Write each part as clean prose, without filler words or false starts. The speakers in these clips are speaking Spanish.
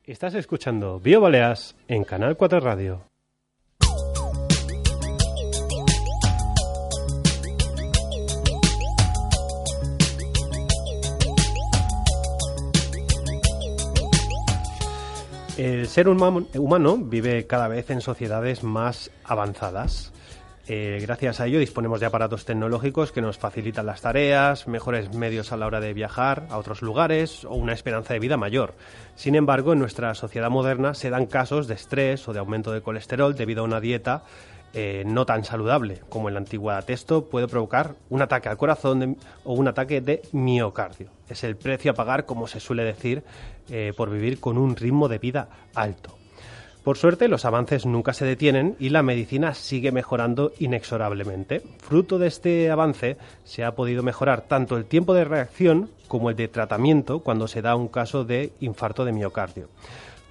Estás escuchando BioBaleas en Canal 4 Radio. El ser humano vive cada vez en sociedades más avanzadas. Gracias a ello disponemos de aparatos tecnológicos que nos facilitan las tareas, mejores medios a la hora de viajar a otros lugares o una esperanza de vida mayor. Sin embargo, en nuestra sociedad moderna se dan casos de estrés o de aumento de colesterol debido a una dieta no tan saludable como en la antigüedad. Esto puede provocar un ataque al corazón o un ataque de miocardio. Es el precio a pagar, como se suele decir, por vivir con un ritmo de vida alto. Por suerte, los avances nunca se detienen y la medicina sigue mejorando inexorablemente. Fruto de este avance, se ha podido mejorar tanto el tiempo de reacción como el de tratamiento cuando se da un caso de infarto de miocardio.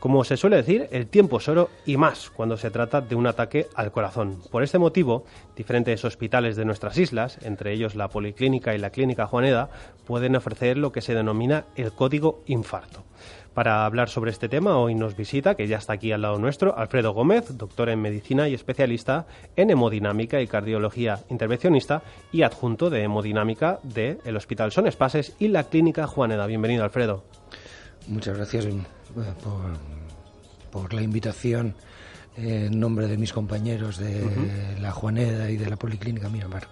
Como se suele decir, el tiempo es oro y más cuando se trata de un ataque al corazón. Por este motivo, diferentes hospitales de nuestras islas, entre ellos la Policlínica y la Clínica Juaneda, pueden ofrecer lo que se denomina el código infarto. Para hablar sobre este tema, hoy nos visita, que ya está aquí al lado nuestro, Alfredo Gómez, doctor en medicina y especialista en hemodinámica y cardiología intervencionista y adjunto de hemodinámica del Hospital Son Espases y la Clínica Juaneda. Bienvenido, Alfredo. Muchas gracias por la invitación en nombre de mis compañeros de la Juaneda y de la Policlínica Miramar.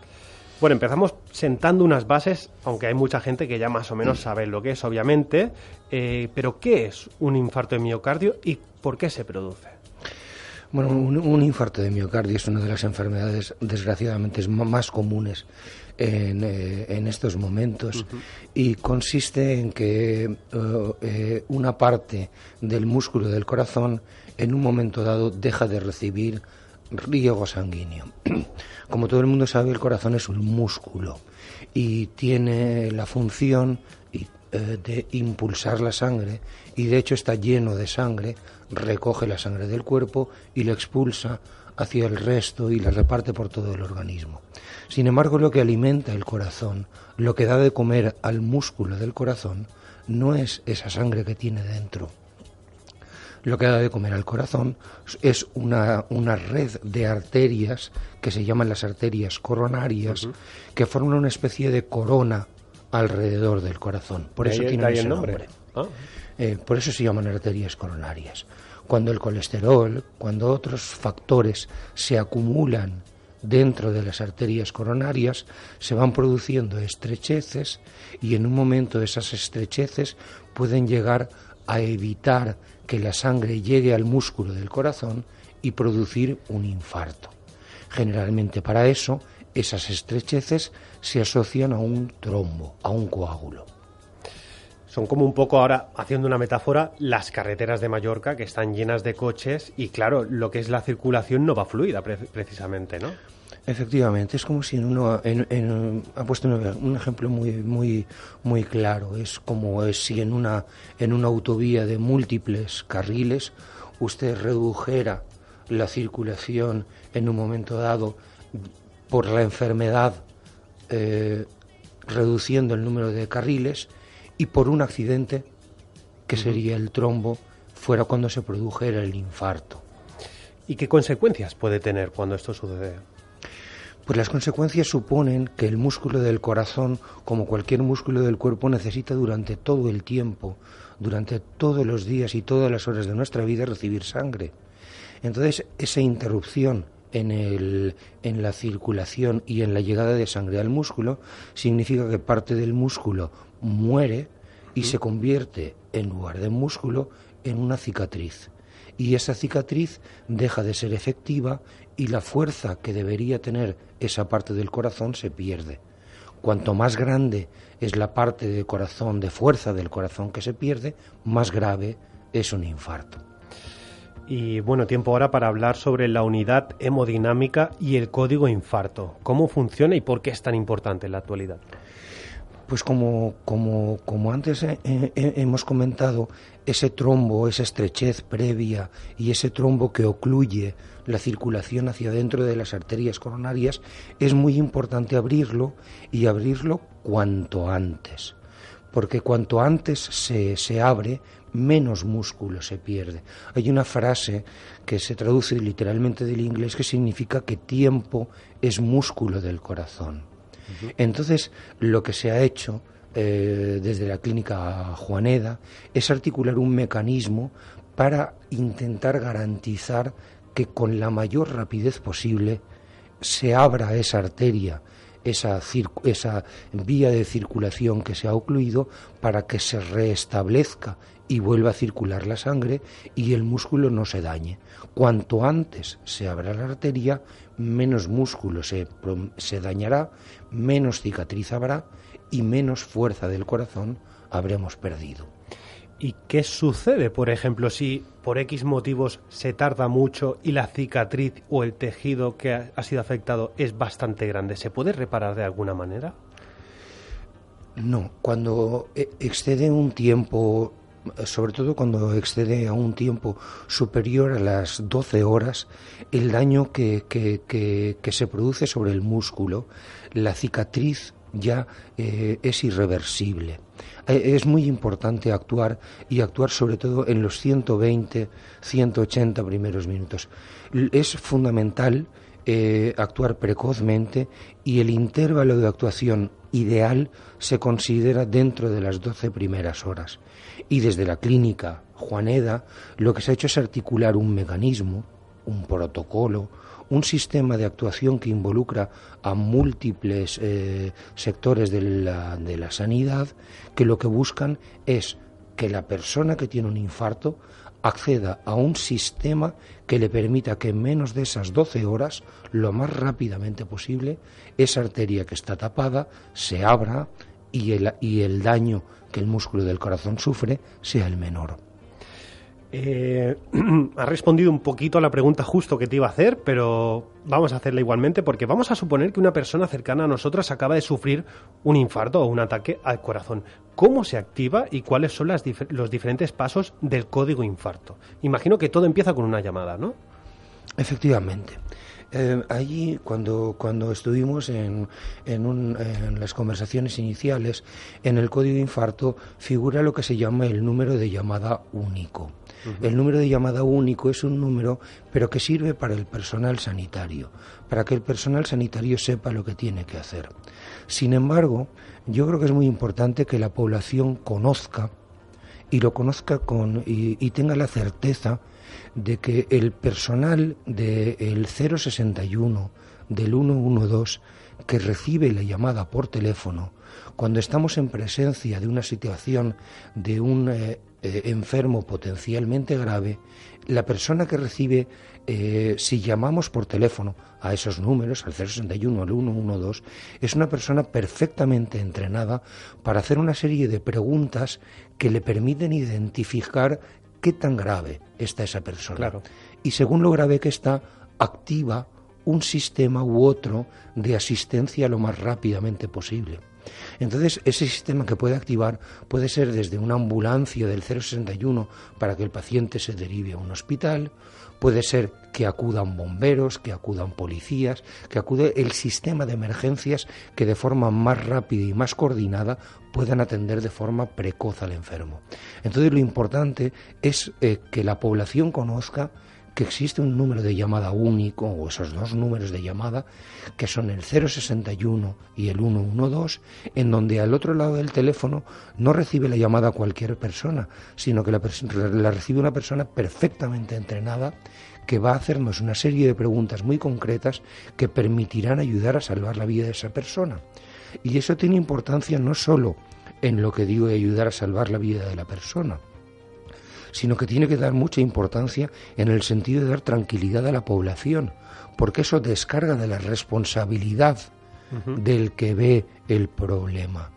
Bueno, empezamos sentando unas bases, aunque hay mucha gente que ya más o menos sabe lo que es, obviamente, pero ¿qué es un infarto de miocardio y por qué se produce? Bueno, un infarto de miocardio es una de las enfermedades, desgraciadamente, más comunes en estos momentos y consiste en que una parte del músculo del corazón en un momento dado deja de recibir riego sanguíneo. Como todo el mundo sabe, el corazón es un músculo y tiene la función de impulsar la sangre y de hecho está lleno de sangre, recoge la sangre del cuerpo y la expulsa hacia el resto y la reparte por todo el organismo. Sin embargo, lo que alimenta el corazón, lo que da de comer al músculo del corazón, no es esa sangre que tiene dentro. Lo que da de comer al corazón es una red de arterias que se llaman las arterias coronarias, que forman una especie de corona alrededor del corazón. Por eso tienen ese nombre. Por eso se llaman arterias coronarias. Cuando el colesterol, cuando otros factores se acumulan dentro de las arterias coronarias, se van produciendo estrecheces y en un momento esas estrecheces pueden llegar a evitar que la sangre llegue al músculo del corazón y producir un infarto. Generalmente para eso, esas estrecheces se asocian a un trombo, a un coágulo. Son como un poco ahora, haciendo una metáfora, las carreteras de Mallorca que están llenas de coches y claro, lo que es la circulación no va fluida precisamente, ¿no? Efectivamente, es como si ha puesto un ejemplo muy claro. Es como si en una autovía de múltiples carriles usted redujera la circulación en un momento dado por la enfermedad, reduciendo el número de carriles, y por un accidente, que sería el trombo, fuera cuando se produjera el infarto. ¿Y qué consecuencias puede tener cuando esto sucede? Pues las consecuencias suponen que el músculo del corazón, como cualquier músculo del cuerpo, necesita durante todo el tiempo, durante todos los días y todas las horas de nuestra vida, recibir sangre. Entonces, esa interrupción en la circulación y en la llegada de sangre al músculo significa que parte del músculo muere y se convierte, en lugar de músculo, en una cicatriz. Y esa cicatriz deja de ser efectiva y la fuerza que debería tener esa parte del corazón se pierde. Cuanto más grande es la parte del corazón, de fuerza del corazón que se pierde, más grave es un infarto. Y bueno, tiempo ahora para hablar sobre la unidad hemodinámica y el código infarto. ¿Cómo funciona y por qué es tan importante en la actualidad? Pues como antes hemos comentado, ese trombo, esa estrechez previa y ese trombo que ocluye la circulación hacia dentro de las arterias coronarias, es muy importante abrirlo y abrirlo cuanto antes. Porque cuanto antes se abre, menos músculo se pierde. Hay una frase que se traduce literalmente del inglés que significa que tiempo es músculo del corazón. Entonces, lo que se ha hecho desde la clínica Juaneda es articular un mecanismo para intentar garantizar que con la mayor rapidez posible se abra esa arteria, esa vía de circulación que se ha ocluido, para que se restablezca y vuelva a circular la sangre y el músculo no se dañe. Cuanto antes se abra la arteria, menos músculo se dañará, menos cicatriz habrá y menos fuerza del corazón habremos perdido. ¿Y qué sucede, por ejemplo, si por X motivos se tarda mucho y la cicatriz o el tejido que ha sido afectado es bastante grande? ¿Se puede reparar de alguna manera? No, cuando excede un tiempo, sobre todo cuando excede a un tiempo superior a las 12 horas, el daño que se produce sobre el músculo, la cicatriz ya es irreversible. Es muy importante actuar sobre todo en los 120, 180 primeros minutos. Es fundamental actuar precozmente y el intervalo de actuación ideal se considera dentro de las 12 primeras horas. Y desde la clínica Juaneda lo que se ha hecho es articular un mecanismo, un protocolo, un sistema de actuación que involucra a múltiples sectores de la sanidad, que lo que buscan es que la persona que tiene un infarto acceda a un sistema que le permita que en menos de esas 12 horas, lo más rápidamente posible, esa arteria que está tapada se abra y el daño que el músculo del corazón sufre sea el menor. Has respondido un poquito a la pregunta justo que te iba a hacer, pero vamos a hacerla igualmente, porque vamos a suponer que una persona cercana a nosotras acaba de sufrir un infarto o un ataque al corazón. ¿Cómo se activa y cuáles son los diferentes pasos del código infarto? Imagino que todo empieza con una llamada, ¿no? Efectivamente. Allí, cuando estuvimos en las conversaciones iniciales, en el código infarto figura lo que se llama el número de llamada único. El número de llamada único es un número, pero que sirve para el personal sanitario, para que el personal sanitario sepa lo que tiene que hacer. Sin embargo, yo creo que es muy importante que la población conozca y lo conozca y tenga la certeza de que el personal del 061, del 112, que recibe la llamada por teléfono, cuando estamos en presencia de una situación de un enfermo potencialmente grave, la persona que recibe, si llamamos por teléfono a esos números, al 061, al 112, es una persona perfectamente entrenada para hacer una serie de preguntas que le permiten identificar qué tan grave está esa persona. Claro. Y según lo grave que está, activa un sistema u otro de asistencia lo más rápidamente posible. Entonces, ese sistema que puede activar puede ser desde una ambulancia del 061 para que el paciente se derive a un hospital, puede ser que acudan bomberos, que acudan policías, que acude el sistema de emergencias que de forma más rápida y más coordinada puedan atender de forma precoz al enfermo. Entonces, lo importante es que la población conozca que existe un número de llamada único, o esos dos números de llamada, que son el 061 y el 112, en donde al otro lado del teléfono no recibe la llamada cualquier persona, sino que la recibe una persona perfectamente entrenada que va a hacernos una serie de preguntas muy concretas que permitirán ayudar a salvar la vida de esa persona. Y eso tiene importancia no solo en lo que digo de ayudar a salvar la vida de la persona, sino que tiene que dar mucha importancia en el sentido de dar tranquilidad a la población, porque eso descarga de la responsabilidad del que ve el problema.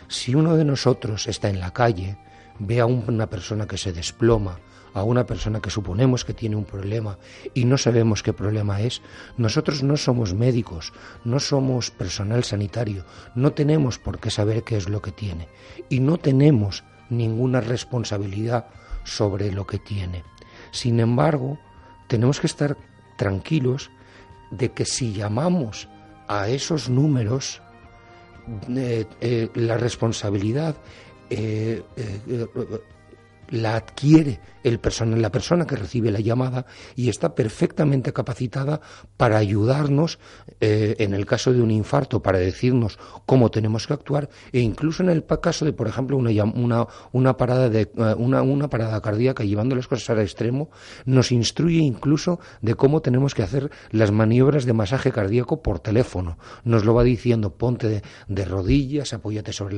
Si uno de nosotros está en la calle, ve a una persona que se desploma, a una persona que suponemos que tiene un problema y no sabemos qué problema es, nosotros no somos médicos, no somos personal sanitario, no tenemos por qué saber qué es lo que tiene y no tenemos ninguna responsabilidad sobre lo que tiene. Sin embargo, tenemos que estar tranquilos de que si llamamos a esos números, la responsabilidad la adquiere la persona que recibe la llamada y está perfectamente capacitada para ayudarnos en el caso de un infarto, para decirnos cómo tenemos que actuar, e incluso en el caso de, por ejemplo, una parada cardíaca, llevando las cosas al extremo, nos instruye incluso de cómo tenemos que hacer las maniobras de masaje cardíaco por teléfono. Nos lo va diciendo: ponte de rodillas, apóyate sobre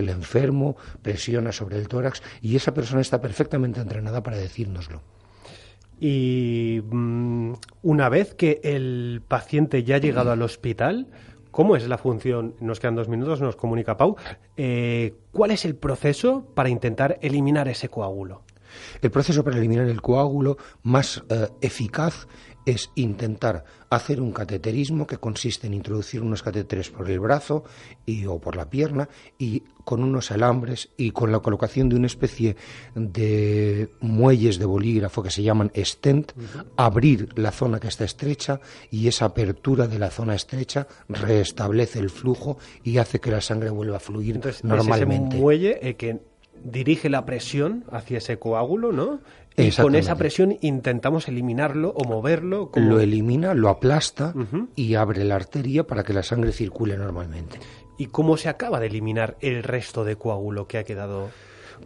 el enfermo, presiona sobre el tórax, y esa persona está perfectamente entrenada para decírnoslo. Y una vez que el paciente ya ha llegado al hospital, ¿cómo es la función? Nos quedan 2 minutos, nos comunica Pau. ¿Cuál es el proceso para intentar eliminar ese coágulo? El proceso para eliminar el coágulo más eficaz es intentar hacer un cateterismo, que consiste en introducir unos catéteres por el brazo o por la pierna, y con unos alambres y con la colocación de una especie de muelles de bolígrafo que se llaman stent, abrir la zona que está estrecha, y esa apertura de la zona estrecha restablece el flujo y hace que la sangre vuelva a fluir. Entonces, normalmente. Es ese muelle que dirige la presión hacia ese coágulo, ¿no? Y con esa presión intentamos eliminarlo o moverlo. Lo elimina, lo aplasta y abre la arteria para que la sangre circule normalmente. ¿Y cómo se acaba de eliminar el resto de coágulo que ha quedado?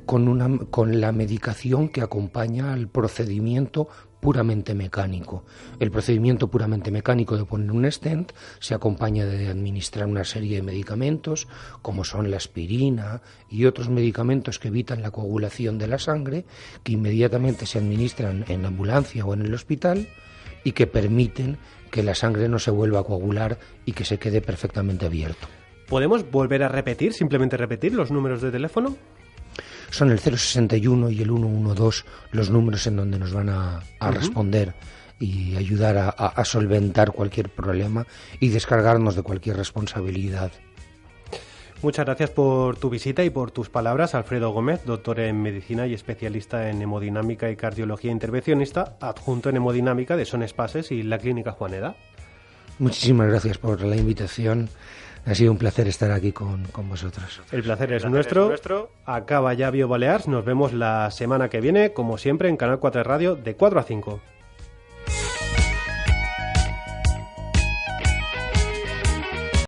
Con la medicación que acompaña al procedimiento puramente mecánico. El procedimiento puramente mecánico de poner un stent se acompaña de administrar una serie de medicamentos, como son la aspirina y otros medicamentos que evitan la coagulación de la sangre, que inmediatamente se administran en la ambulancia o en el hospital y que permiten que la sangre no se vuelva a coagular y que se quede perfectamente abierto. ¿Podemos volver a repetir, simplemente repetir los números de teléfono? Son el 061 y el 112 los números en donde nos van a responder y ayudar a solventar cualquier problema y descargarnos de cualquier responsabilidad. Muchas gracias por tu visita y por tus palabras, Alfredo Gómez, doctor en medicina y especialista en hemodinámica y cardiología intervencionista, adjunto en hemodinámica de Son Espases y la Clínica Juaneda. Muchísimas gracias por la invitación. Ha sido un placer estar aquí con vosotros. El placer es nuestro. Acaba ya BioBalears. Nos vemos la semana que viene, como siempre, en Canal 4 Radio, de 4 a 5.